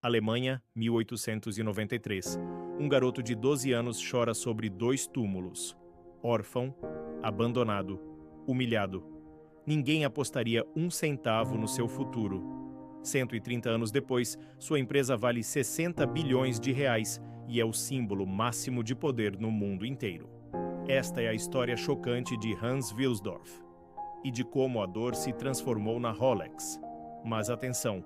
Alemanha, 1893. Um garoto de 12 anos chora sobre 2 túmulos. Órfão, abandonado, humilhado. Ninguém apostaria 1 centavo no seu futuro. 130 anos depois, sua empresa vale 60 bilhões de reais e é o símbolo máximo de poder no mundo inteiro. Esta é a história chocante de Hans Wilsdorf e de como a dor se transformou na Rolex. Mas atenção!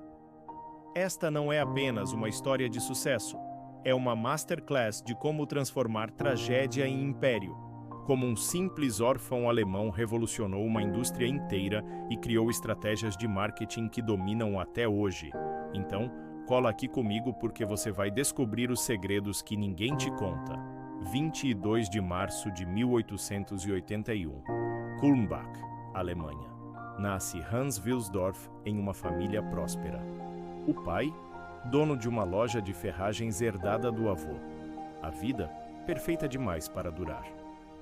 Esta não é apenas uma história de sucesso, é uma masterclass de como transformar tragédia em império. Como um simples órfão alemão revolucionou uma indústria inteira e criou estratégias de marketing que dominam até hoje. Então, cola aqui comigo porque você vai descobrir os segredos que ninguém te conta. 22 de março de 1881, Kulmbach, Alemanha. Nasce Hans Wilsdorf em uma família próspera. O pai, dono de uma loja de ferragens herdada do avô. A vida, perfeita demais para durar.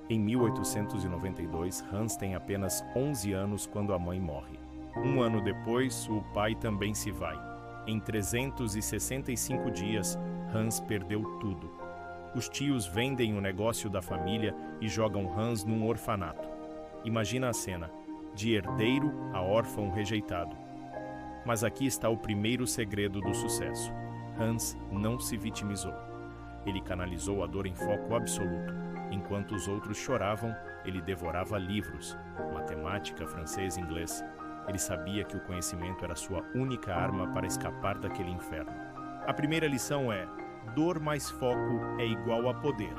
Em 1892, Hans tem apenas 11 anos quando a mãe morre. Um ano depois, o pai também se vai. Em 365 dias, Hans perdeu tudo. Os tios vendem o negócio da família e jogam Hans num orfanato. Imagina a cena, de herdeiro a órfão rejeitado. Mas aqui está o primeiro segredo do sucesso. Hans não se vitimizou. Ele canalizou a dor em foco absoluto. Enquanto os outros choravam, ele devorava livros, matemática, francês e inglês. Ele sabia que o conhecimento era sua única arma para escapar daquele inferno. A primeira lição é: dor mais foco é igual a poder.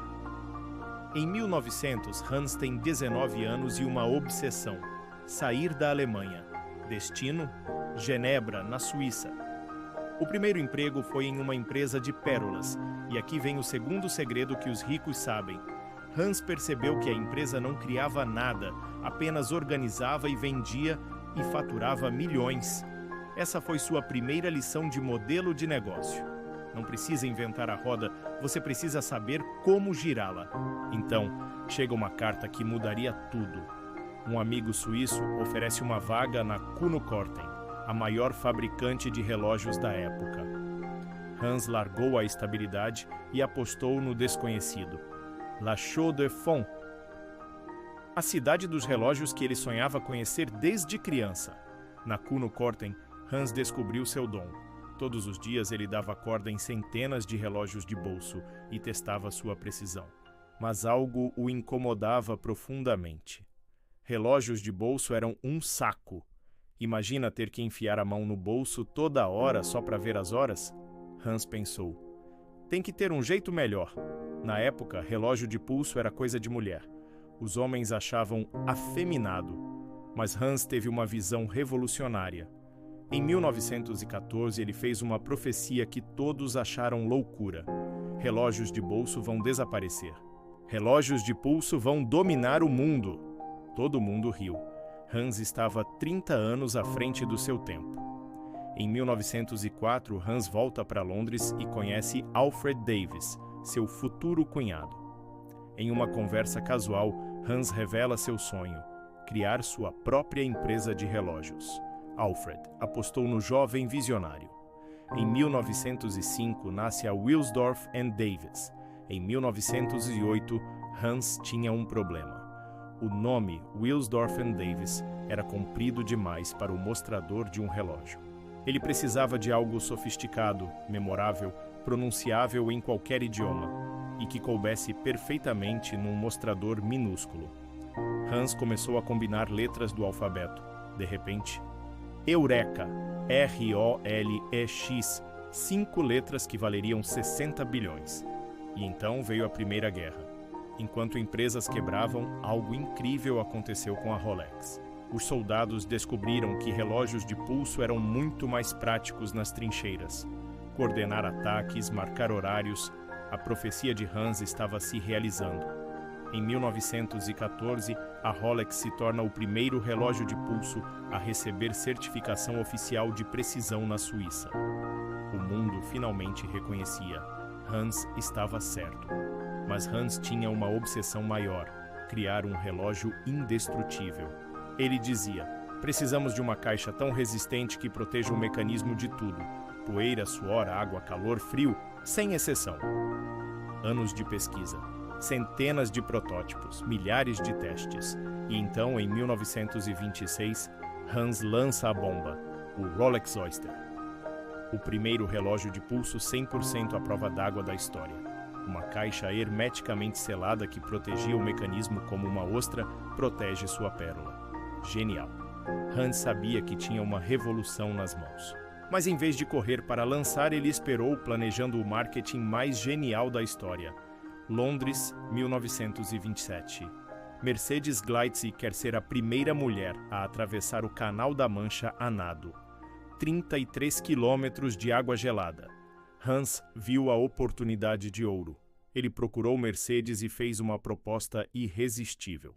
Em 1900, Hans tem 19 anos e uma obsessão: sair da Alemanha. Destino? Genebra, na Suíça. O primeiro emprego foi em uma empresa de pérolas, e aqui vem o segundo segredo que os ricos sabem. Hans percebeu que a empresa não criava nada, apenas organizava e vendia e faturava milhões. Essa foi sua primeira lição de modelo de negócio. Não precisa inventar a roda, você precisa saber como girá-la. Então, chega uma carta que mudaria tudo. Um amigo suíço oferece uma vaga na Kuno Korten, a maior fabricante de relógios da época. Hans largou a estabilidade e apostou no desconhecido. La Chaux-de-Fonds, a cidade dos relógios que ele sonhava conhecer desde criança. Na Kuno Korten, Hans descobriu seu dom. Todos os dias ele dava corda em centenas de relógios de bolso e testava sua precisão. Mas algo o incomodava profundamente. Relógios de bolso eram um saco. Imagina ter que enfiar a mão no bolso toda hora só para ver as horas? Hans pensou. Tem que ter um jeito melhor. Na época, relógio de pulso era coisa de mulher. Os homens achavam afeminado. Mas Hans teve uma visão revolucionária. Em 1914, ele fez uma profecia que todos acharam loucura. Relógios de bolso vão desaparecer. Relógios de pulso vão dominar o mundo. Todo mundo riu. Hans estava 30 anos à frente do seu tempo. Em 1904, Hans volta para Londres e conhece Alfred Davis, seu futuro cunhado. Em uma conversa casual, Hans revela seu sonho: criar sua própria empresa de relógios. Alfred apostou no jovem visionário. Em 1905, nasce a Wilsdorf Davis. Em 1908, Hans tinha um problema. O nome Wilsdorf Davis era comprido demais para o mostrador de um relógio. Ele precisava de algo sofisticado, memorável, pronunciável em qualquer idioma e que coubesse perfeitamente num mostrador minúsculo. Hans começou a combinar letras do alfabeto. De repente, Eureka! R-O-L-E-X, 5 letras que valeriam 60 bilhões. E então veio a Primeira Guerra. Enquanto empresas quebravam, algo incrível aconteceu com a Rolex. Os soldados descobriram que relógios de pulso eram muito mais práticos nas trincheiras. Coordenar ataques, marcar horários, a profecia de Hans estava se realizando. Em 1914, a Rolex se torna o primeiro relógio de pulso a receber certificação oficial de precisão na Suíça. O mundo finalmente reconhecia: Hans estava certo. Mas Hans tinha uma obsessão maior: criar um relógio indestrutível. Ele dizia: precisamos de uma caixa tão resistente que proteja o mecanismo de tudo. poeira, suor, água, calor, frio, sem exceção. Anos de pesquisa, centenas de protótipos, milhares de testes. E então, em 1926, Hans lança a bomba, o Rolex Oyster. O primeiro relógio de pulso 100% à prova d'água da história. Uma caixa hermeticamente selada que protegia o mecanismo como uma ostra protege sua pérola. Genial. Hans sabia que tinha uma revolução nas mãos. Mas em vez de correr para lançar, ele esperou, planejando o marketing mais genial da história. Londres, 1927. Mercedes Gleitze quer ser a primeira mulher a atravessar o Canal da Mancha a nado. 33 quilômetros de água gelada. Hans viu a oportunidade de ouro. Ele procurou Mercedes e fez uma proposta irresistível.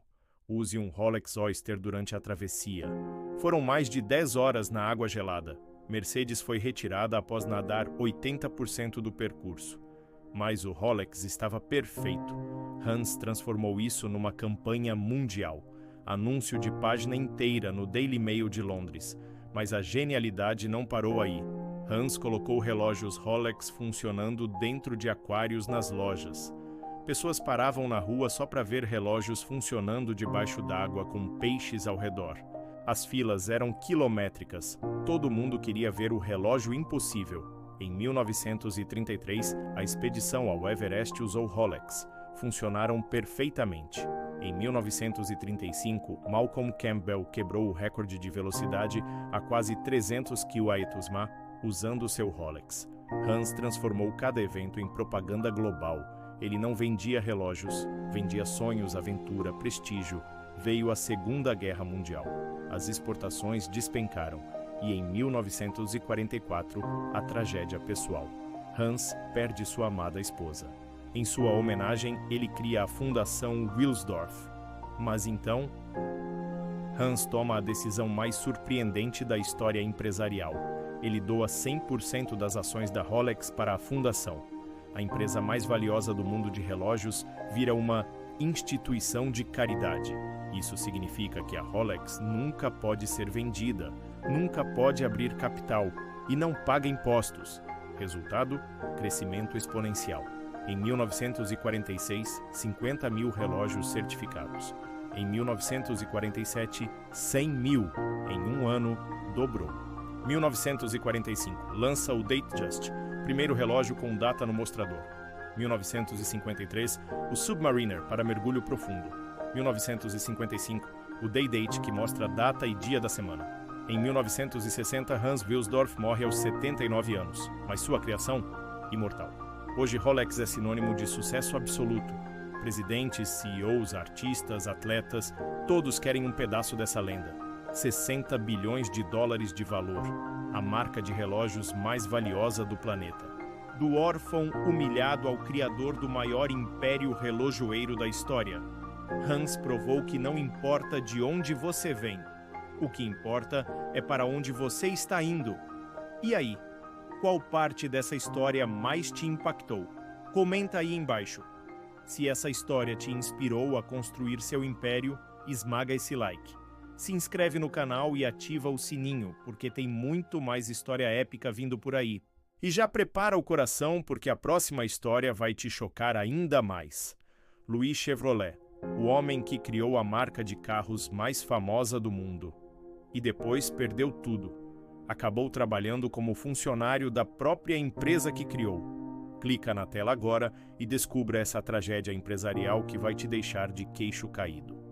Use um Rolex Oyster durante a travessia. Foram mais de 10 horas na água gelada. Mercedes foi retirada após nadar 80% do percurso. Mas o Rolex estava perfeito. Hans transformou isso numa campanha mundial. Anúncio de página inteira no Daily Mail de Londres. Mas a genialidade não parou aí. Hans colocou relógios Rolex funcionando dentro de aquários nas lojas. Pessoas paravam na rua só para ver relógios funcionando debaixo d'água com peixes ao redor. As filas eram quilométricas. Todo mundo queria ver o relógio impossível. Em 1933, a expedição ao Everest usou Rolex. Funcionaram perfeitamente. Em 1935, Malcolm Campbell quebrou o recorde de velocidade a quase 300 km/h usando seu Rolex. Hans transformou cada evento em propaganda global. Ele não vendia relógios, vendia sonhos, aventura, prestígio. Veio a Segunda Guerra Mundial. As exportações despencaram e em 1944, a tragédia pessoal. Hans perde sua amada esposa. Em sua homenagem, ele cria a Fundação Wilsdorf. Mas então, Hans toma a decisão mais surpreendente da história empresarial. Ele doa 100% das ações da Rolex para a fundação. A empresa mais valiosa do mundo de relógios vira uma instituição de caridade. Isso significa que a Rolex nunca pode ser vendida, nunca pode abrir capital e não paga impostos. Resultado: crescimento exponencial. Em 1946, 50 mil relógios certificados. Em 1947, 100 mil. Em um ano, dobrou. 1945, lança o Datejust, primeiro relógio com data no mostrador. 1953, o Submariner para mergulho profundo. 1955, o Day-Date, que mostra data e dia da semana. Em 1960, Hans Wilsdorf morre aos 79 anos, mas sua criação, imortal. Hoje, Rolex é sinônimo de sucesso absoluto. Presidentes, CEOs, artistas, atletas, todos querem um pedaço dessa lenda. 60 bilhões de dólares de valor, a marca de relógios mais valiosa do planeta. Do órfão humilhado ao criador do maior império relojoeiro da história, Hans provou que não importa de onde você vem, o que importa é para onde você está indo. E aí, qual parte dessa história mais te impactou? Comenta aí embaixo. Se essa história te inspirou a construir seu império, esmaga esse like. Se inscreve no canal e ativa o sininho, porque tem muito mais história épica vindo por aí. E já prepara o coração, porque a próxima história vai te chocar ainda mais. Louis Chevrolet, o homem que criou a marca de carros mais famosa do mundo. E depois perdeu tudo. Acabou trabalhando como funcionário da própria empresa que criou. Clica na tela agora e descubra essa tragédia empresarial que vai te deixar de queixo caído.